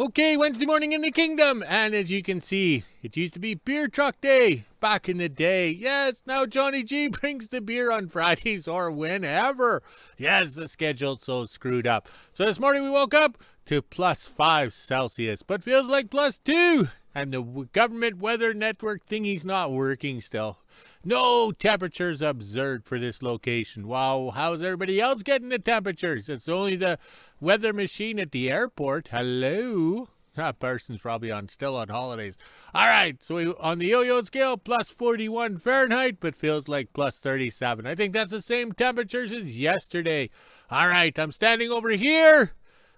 Okay, Wednesday morning in the kingdom, and as you can see, it used to be beer truck day back in the day. Yes, now Johnny G brings the beer on Fridays or whenever. Yes, the schedule's so screwed up. So this morning we woke up to +5 Celsius, but feels like +2. And the government weather network thingy's not working still. No temperatures observed for this location. Wow, how's everybody else getting the temperatures? It's only the weather machine at the airport. Hello? That person's probably still on holidays. All right, so on the yo-yo scale, +41 Fahrenheit, but feels like +37. I think that's the same temperatures as yesterday. All right, I'm standing over here.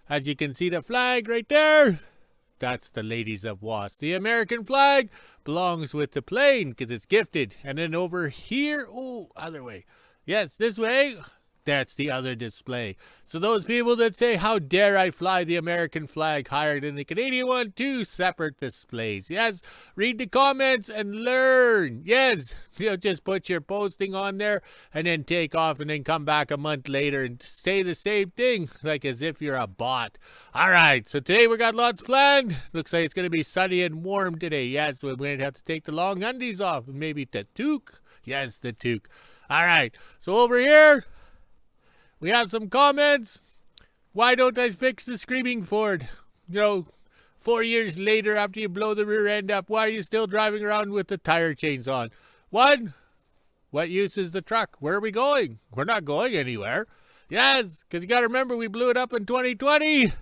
As you can see the flag right there. That's the ladies of WAS. The American flag belongs with the plane because it's gifted. And then over here, other way. Yes, this way, that's the other display. So those people that say, how dare I fly the American flag higher than the Canadian one, 2 separate displays. Yes, read the comments and learn. Yes, just put your posting on there and then take off and then come back a month later and say the same thing, like as if you're a bot. All right, so today we got lots planned. Looks like it's going to be sunny and warm today. Yes, we're going to have to take the long undies off and maybe the toque. Yes, the toque. All right, so over here, we have some comments. Why don't I fix the screaming Ford? 4 years later after you blow the rear end up, why are you still driving around with the tire chains on? 1, what use is the truck? Where are we going? We're not going anywhere. Yes, because you got to remember we blew it up in 2020.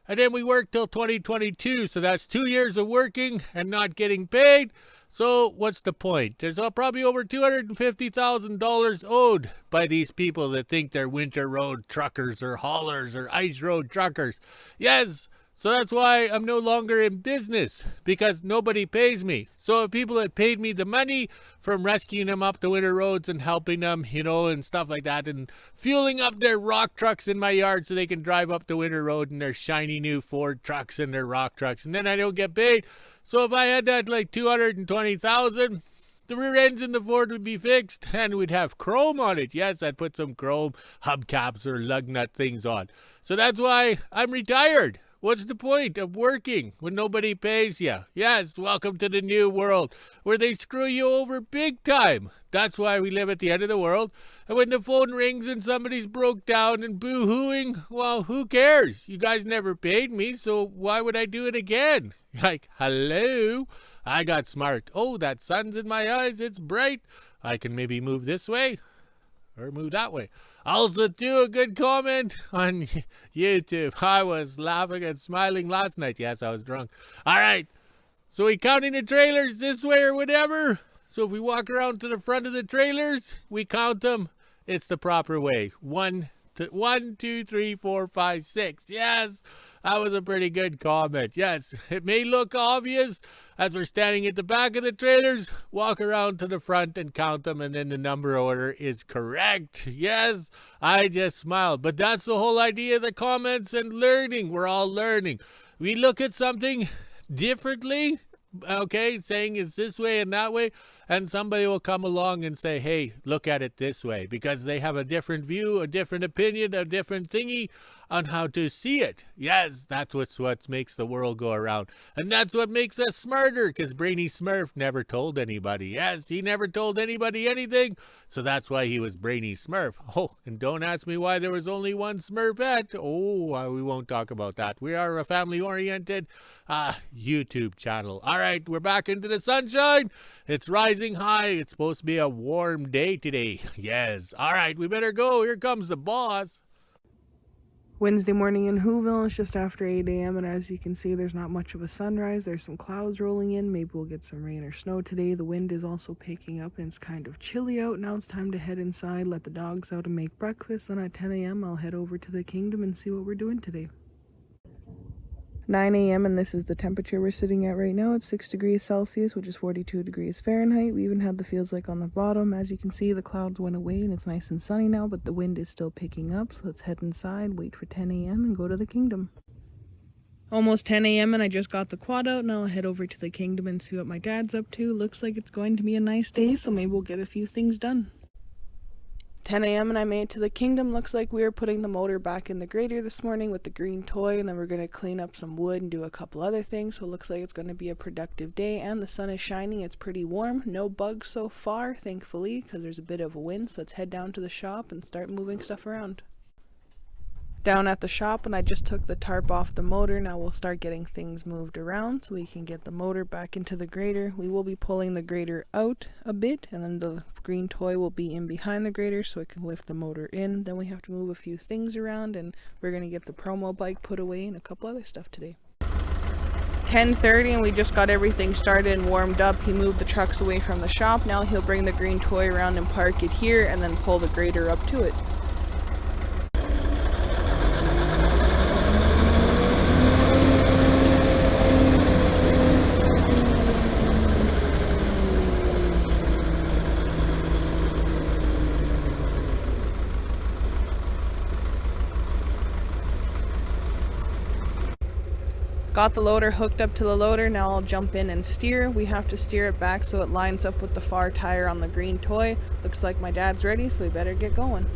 And then we worked till 2022. So that's 2 years of working and not getting paid. So what's the point? There's probably over $250,000 owed by these people that think they're winter road truckers or haulers or ice road truckers. Yes, so that's why I'm no longer in business, because nobody pays me. So if people had paid me the money from rescuing them up the winter roads and helping them, and stuff like that, and fueling up their rock trucks in my yard so they can drive up the winter road in their shiny new Ford trucks and their rock trucks, and then I don't get paid. So if I had that like $220,000, the rear ends in the Ford would be fixed and we'd have chrome on it. Yes, I'd put some chrome hubcaps or lug nut things on. So that's why I'm retired. What's the point of working when nobody pays you? Yes, welcome to the new world where they screw you over big time. That's why we live at the end of the world. And when the phone rings and somebody's broke down and boo-hooing, well, who cares? You guys never paid me, so why would I do it again? Like, hello? I got smart. Oh, that sun's in my eyes. It's bright. I can maybe move this way or move that way. Also, too, a good comment on YouTube. I was laughing and smiling last night. Yes, I was drunk. All right. So we counting the trailers this way or whatever. So if we walk around to the front of the trailers, we count them. It's the proper way. 1, 2, 3, 4, 5, 6. Yes, that was a pretty good comment. Yes, it may look obvious as we're standing at the back of the trailers. Walk around to the front and count them, and then the number order is correct. Yes, I just smiled. But that's the whole idea of the comments and learning. We're all learning. We look at something differently, okay, saying it's this way and that way, and somebody will come along and say, hey, look at it this way, because they have a different view, a different opinion, a different thingy on how to see it. Yes, that's what makes the world go around. And that's what makes us smarter, because Brainy Smurf never told anybody. Yes, he never told anybody anything, so that's why he was Brainy Smurf. Oh, and don't ask me why there was only one Smurfette. Oh, we won't talk about that. We are a family-oriented YouTube channel. All right, we're back into the sunshine. It's rising high. It's supposed to be a warm day today. Yes. All right, we better go. Here comes the boss. Wednesday morning in WHO-ville. It's just after 8 a.m. and as you can see, there's not much of a sunrise. There's some clouds rolling in. Maybe we'll get some rain or snow today. The wind is also picking up and it's kind of chilly out. Now it's time to head inside, let the dogs out and make breakfast. Then at 10 a.m. I'll head over to the kingdom and see what we're doing today. 9 a.m. and this is the temperature we're sitting at right now. It's 6 degrees Celsius, which is 42 degrees Fahrenheit. We even have the feels like on the bottom. As you can see, the clouds went away and it's nice and sunny now, but the wind is still picking up. So let's head inside, wait for 10 a.m. and go to the kingdom. Almost 10 a.m. and I just got the quad out. Now I'll head over to the kingdom and see what my dad's up to. Looks like it's going to be a nice day, so maybe we'll get a few things done. 10 a.m. and I made it to the kingdom. Looks like we are putting the motor back in the grader this morning with the green toy, and then we're going to clean up some wood and do a couple other things. So it looks like it's going to be a productive day, and the sun is shining. It's pretty warm. No bugs so far, thankfully, because there's a bit of a wind. So let's head down to the shop and start moving stuff around. Down at the shop, and I just took the tarp off the motor. Now we'll start getting things moved around so we can get the motor back into the grader. We will be pulling the grader out a bit, and then the green toy will be in behind the grader so it can lift the motor in. Then we have to move a few things around, and we're going to get the promo bike put away and a couple other stuff today. 10:30 and we just got everything started and warmed up. He moved the trucks away from the shop. Now he'll bring the green toy around and park it here and then pull the grader up to it. Got the loader hooked up to the loader. Now I'll jump in and steer. We have to steer it back so it lines up with the far tire on the green toy. Looks like my dad's ready, so we better get going.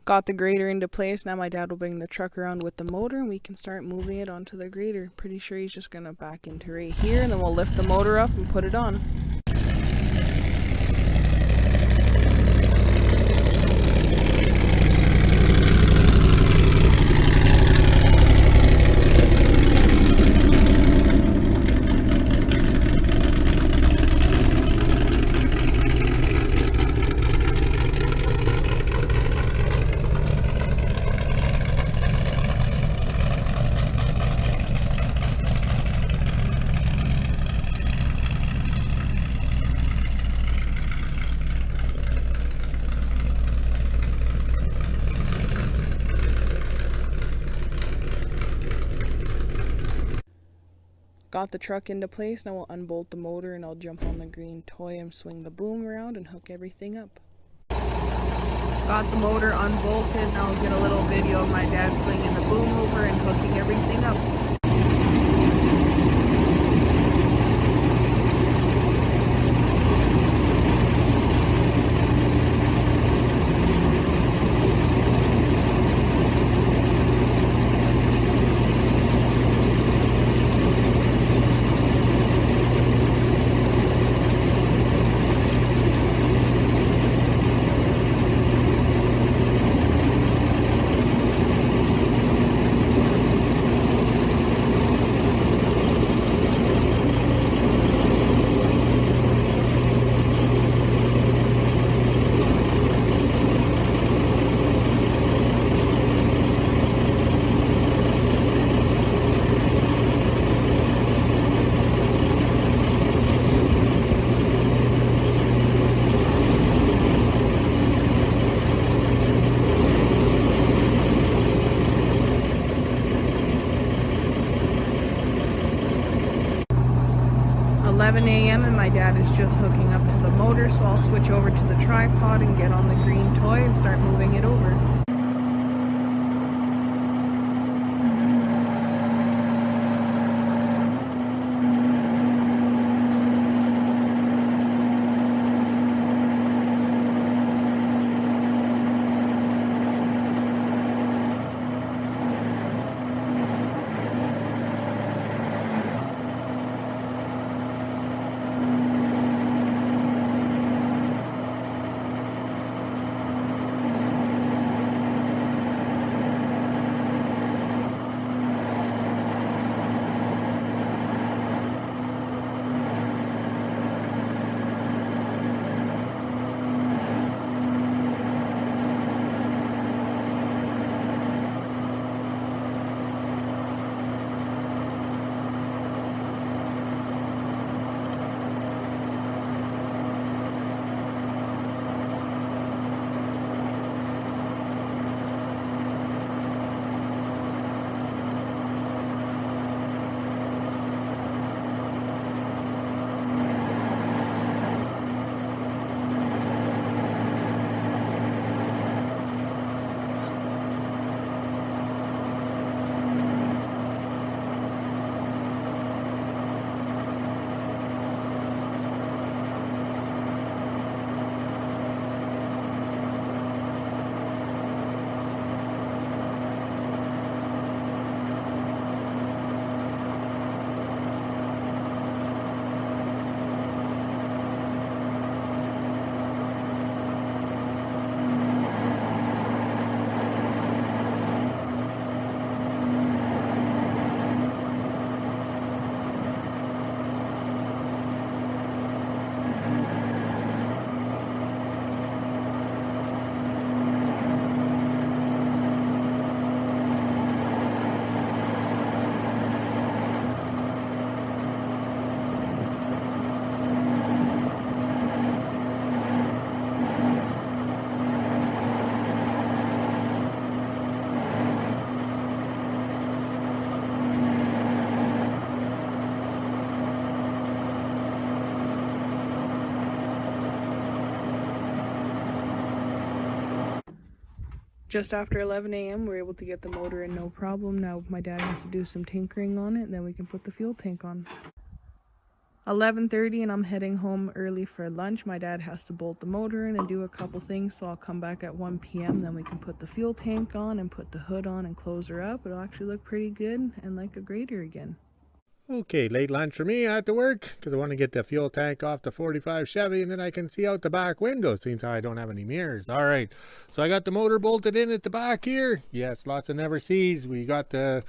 Got the grader into place. Now my dad will bring the truck around with the motor and we can start moving it onto the grader. Pretty sure he's just gonna back into right here, and then we'll lift the motor up and put it on. Got the truck into place. Now we'll unbolt the motor and I'll jump on the green toy and swing the boom around and hook everything up. Got the motor unbolted. Now I'll get a little video of my dad swinging the boom over and hooking everything up. And my dad is just hooking up to the motor, so I'll switch over to the tripod and get on the green toy and start moving it over. Just after 11 a.m. we're able to get the motor in no problem. Now my dad has to do some tinkering on it and then we can put the fuel tank on. 11:30 and I'm heading home early for lunch. My dad has to bolt the motor in and do a couple things, so I'll come back at 1 p.m. Then we can put the fuel tank on and put the hood on and close her up. It'll actually look pretty good and like a grader again. Okay, late lunch for me. I have to work because I want to get the fuel tank off the 45 Chevy and then I can see out the back window since I don't have any mirrors. All right, so I got the motor bolted in at the back here. Yes, lots of never sees. We got the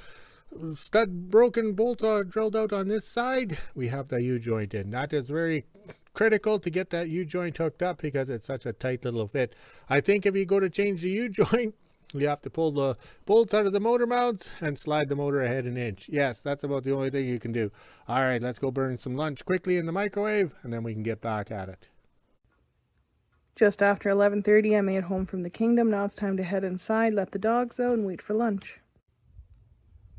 stud broken bolt drilled out on this side. We have the U-joint in. That is very critical to get that U-joint hooked up because it's such a tight little fit. I think if you go to change the U-joint, you have to pull the bolts out of the motor mounts and slide the motor ahead an inch. Yes, that's about the only thing you can do. All right, let's go burn some lunch quickly in the microwave and then we can get back at it. Just after 11:30 I made it home from the kingdom. Now it's time to head inside, let the dogs out and wait for lunch.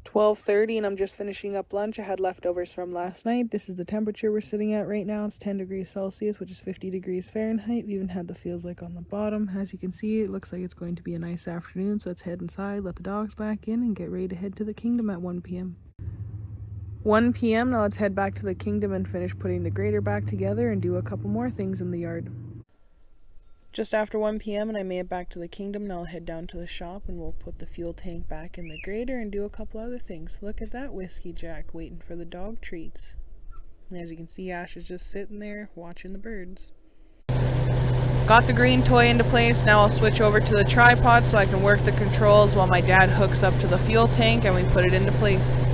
12:30 and I'm just finishing up lunch. I had leftovers from last night. This is the temperature we're sitting at right now. It's 10 degrees Celsius, which is 50 degrees Fahrenheit. We even had the feels like on the bottom. As you can see, it looks like it's going to be a nice afternoon. So let's head inside, let the dogs back in, and get ready to head to the kingdom at 1 p.m. 1 p.m. Now let's head back to the kingdom and finish putting the grader back together and do a couple more things in the yard. Just after 1 p.m. and I made it back to the kingdom. Now I'll head down to the shop and we'll put the fuel tank back in the grader and do a couple other things. Look at that Whiskey Jack waiting for the dog treats. And as you can see, Ash is just sitting there watching the birds. Got the green toy into place. Now I'll switch over to the tripod so I can work the controls while my dad hooks up to the fuel tank and we put it into place.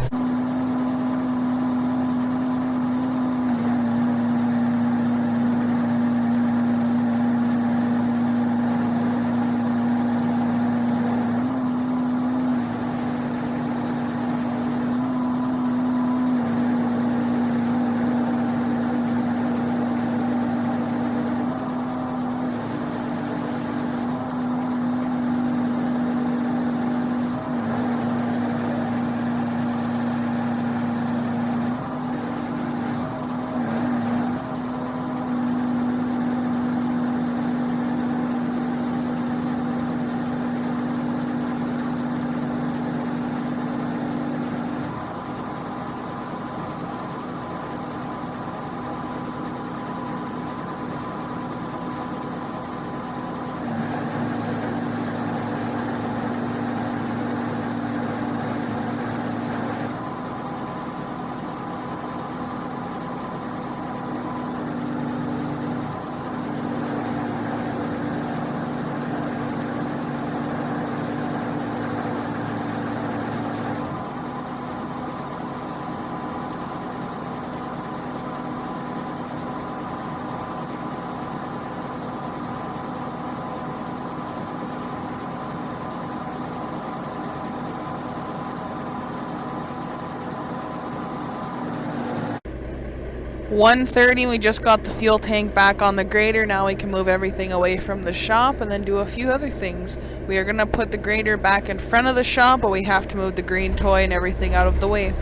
.30, we just got the fuel tank back on the grader. Now we can move everything away from the shop and then do a few other things. We are going to put the grader back in front of the shop, but we have to move the green toy and everything out of the way.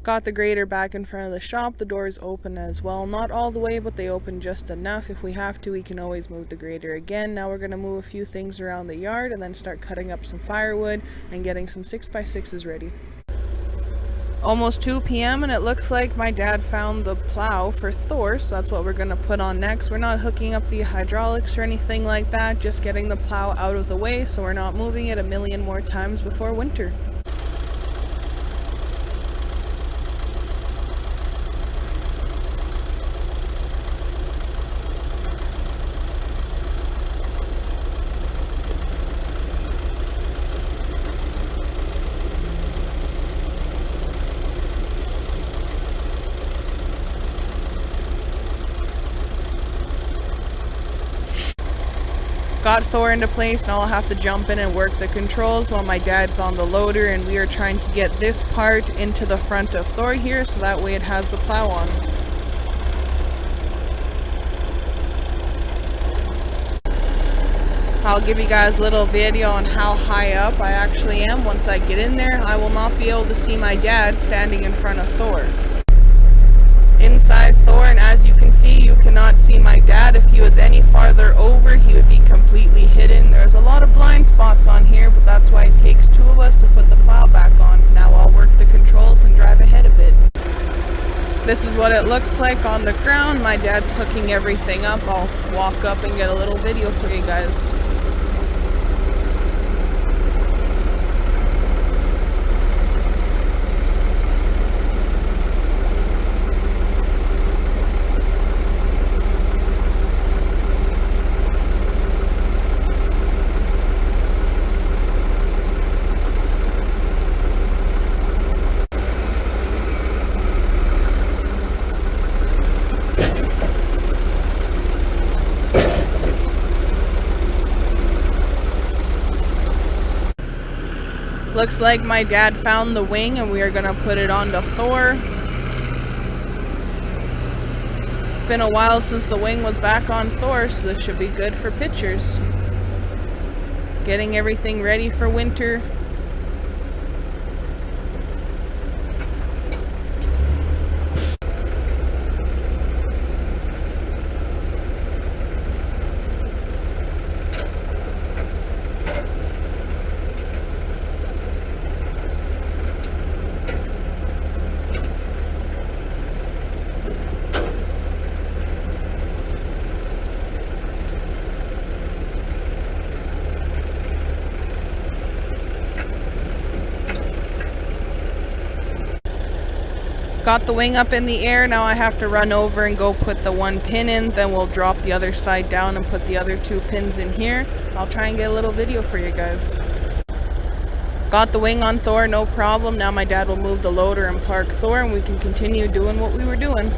Got the grader back in front of the shop. The doors open as well. Not all the way, but they open just enough. If we have to, we can always move the grader again. Now we're going to move a few things around the yard and then start cutting up some firewood and getting some 6x6s ready. Almost 2 p.m. and it looks like my dad found the plow for Thor, so that's what we're going to put on next. We're not hooking up the hydraulics or anything like that, just getting the plow out of the way so we're not moving it a million more times before winter. Got Thor into place, and I'll have to jump in and work the controls while my dad's on the loader, and we are trying to get this part into the front of Thor here so that way it has the plow on. I'll give you guys a little video on how high up I actually am. Once I get in there, I will not be able to see my dad standing in front of Thor. Inside Thor, and as you can see, you cannot see my dad. If he was any farther over, he would be completely hidden. There's a lot of blind spots on here, but that's why it takes two of us to put the plow back on. Now I'll work the controls and drive ahead a bit. This is what it looks like on the ground. My dad's hooking everything up. I'll walk up and get a little video for you guys. Looks like my dad found the wing and we are gonna put it onto Thor. It's been a while since the wing was back on Thor, so this should be good for pictures. Getting everything ready for winter. Got the wing up in the air, now I have to run over and go put the one pin in, then we'll drop the other side down and put the other two pins in here. I'll try and get a little video for you guys. Got the wing on Thor, no problem. Now my dad will move the loader and park Thor and we can continue doing what we were doing.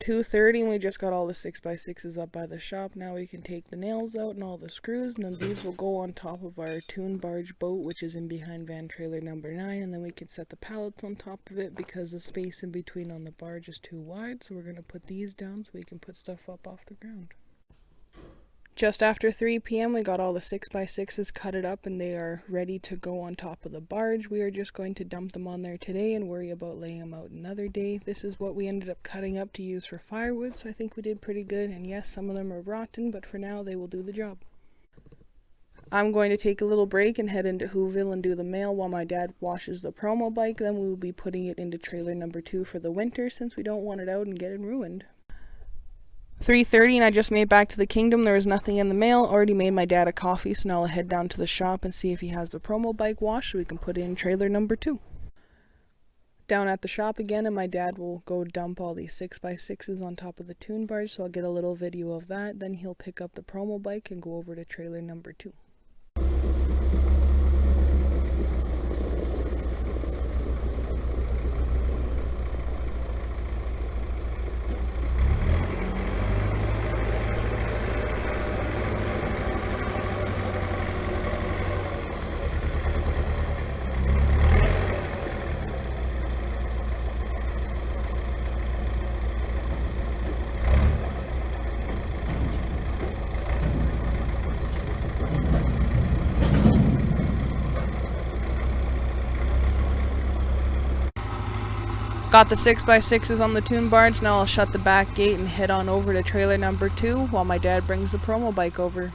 .30 and we just got all the 6x6s up by the shop. Now we can take the nails out and all the screws, and then these will go on top of our tune barge boat, which is in behind van trailer number 9, and then we can set the pallets on top of it because the space in between on the barge is too wide, so we're going to put these down so we can put stuff up off the ground. Just after 3 p.m. we got all the 6x6s cutted up and they are ready to go on top of the barge. We are just going to dump them on there today and worry about laying them out another day. This is what we ended up cutting up to use for firewood, so I think we did pretty good. And yes, some of them are rotten, but for now they will do the job. I'm going to take a little break and head into WHO-ville and do the mail while my dad washes the promo bike. Then we will be putting it into trailer number 2 for the winter since we don't want it out and get it ruined. 3:30 and I just made back to the kingdom. There was nothing in the mail. Already made my dad a coffee, so now I'll head down to the shop and see if he has the promo bike washed so we can put in trailer number 2. Down at the shop again, and my dad will go dump all these 6x6s on top of the tune barge, so I'll get a little video of that. Then he'll pick up the promo bike and go over to trailer number 2. Got the 6x6s on the tune barge. Now I'll shut the back gate and head on over to trailer number 2 while my dad brings the promo bike over.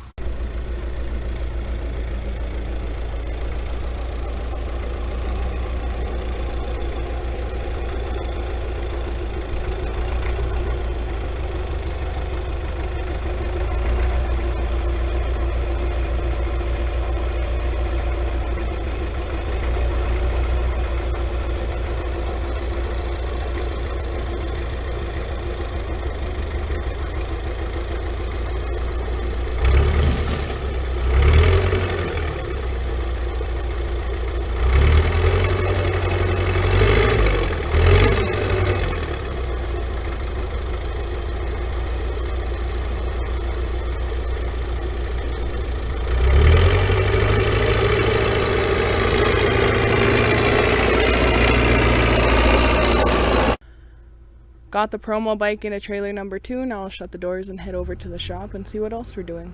Got the promo bike into trailer number 2. Now I'll shut the doors and head over to the shop and see what else we're doing.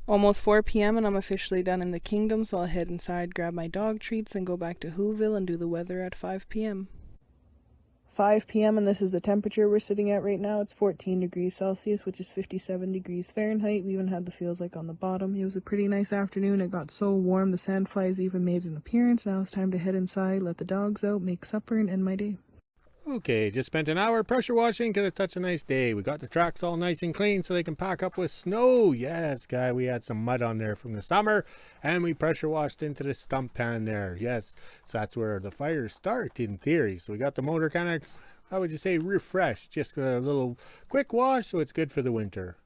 Almost 4 p.m. and I'm officially done in the kingdom, so I'll head inside, grab my dog treats, and go back to WHO-ville and do the weather at 5 p.m. 5 p.m. and this is the temperature we're sitting at right now. It's 14 degrees Celsius, which is 57 degrees Fahrenheit. We even had the feels like on the bottom. It was a pretty nice afternoon. It got so warm the sandflies even made an appearance. Now it's time to head inside, let the dogs out, make supper, and end my day. Okay, just spent an hour pressure washing because it's such a nice day. We got the tracks all nice and clean so they can pack up with snow. Yes, guy, we had some mud on there from the summer and we pressure washed into the stump pan there. Yes, so that's where the fires start in theory. So we got the motor kind of, how would you say, refreshed. Just a little quick wash so it's good for the winter.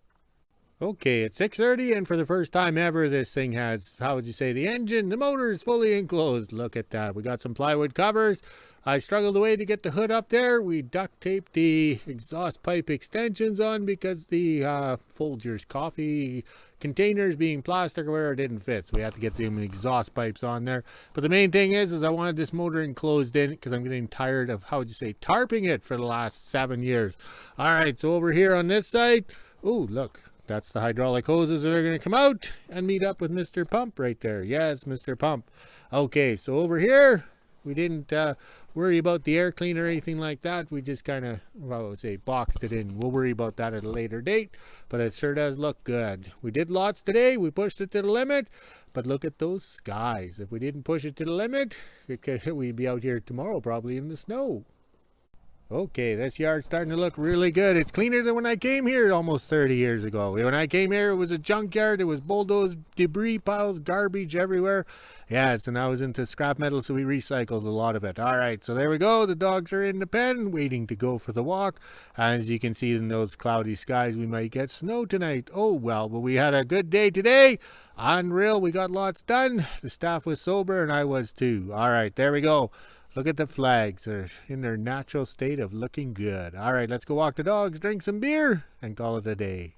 Okay, it's 6:30 and for the first time ever this thing has, how would you say, the engine, the motor is fully enclosed. Look at that. We got some plywood covers. I struggled away to get the hood up there. We duct taped the exhaust pipe extensions on because the Folgers coffee containers being plastic or whatever didn't fit. So we had to get the exhaust pipes on there. But the main thing is I wanted this motor enclosed in because I'm getting tired of, how would you say, tarping it for the last 7 years. All right, so over here on this side, oh, look. That's the hydraulic hoses that are going to come out and meet up with Mr. Pump right there. Yes, Mr. Pump. Okay, so over here, we didn't worry about the air cleaner or anything like that. We just kind of, well, I would say, boxed it in. We'll worry about that at a later date, but it sure does look good. We did lots today. We pushed it to the limit, but look at those skies. If we didn't push it to the limit, we'd be out here tomorrow probably in the snow. Okay, this yard's starting to look really good. It's cleaner than when I came here almost 30 years ago. When I came here, it was a junkyard. It was bulldozed debris piles, garbage everywhere. Yes, and I was into scrap metal, so we recycled a lot of it. All right, so there we go. The dogs are in the pen, waiting to go for the walk. And as you can see in those cloudy skies, we might get snow tonight. Oh, well, but we had a good day today. Unreal, we got lots done. The staff was sober, and I was too. All right, there we go. Look at the flags. They're in their natural state of looking good. All right, let's go walk the dogs, drink some beer, and call it a day.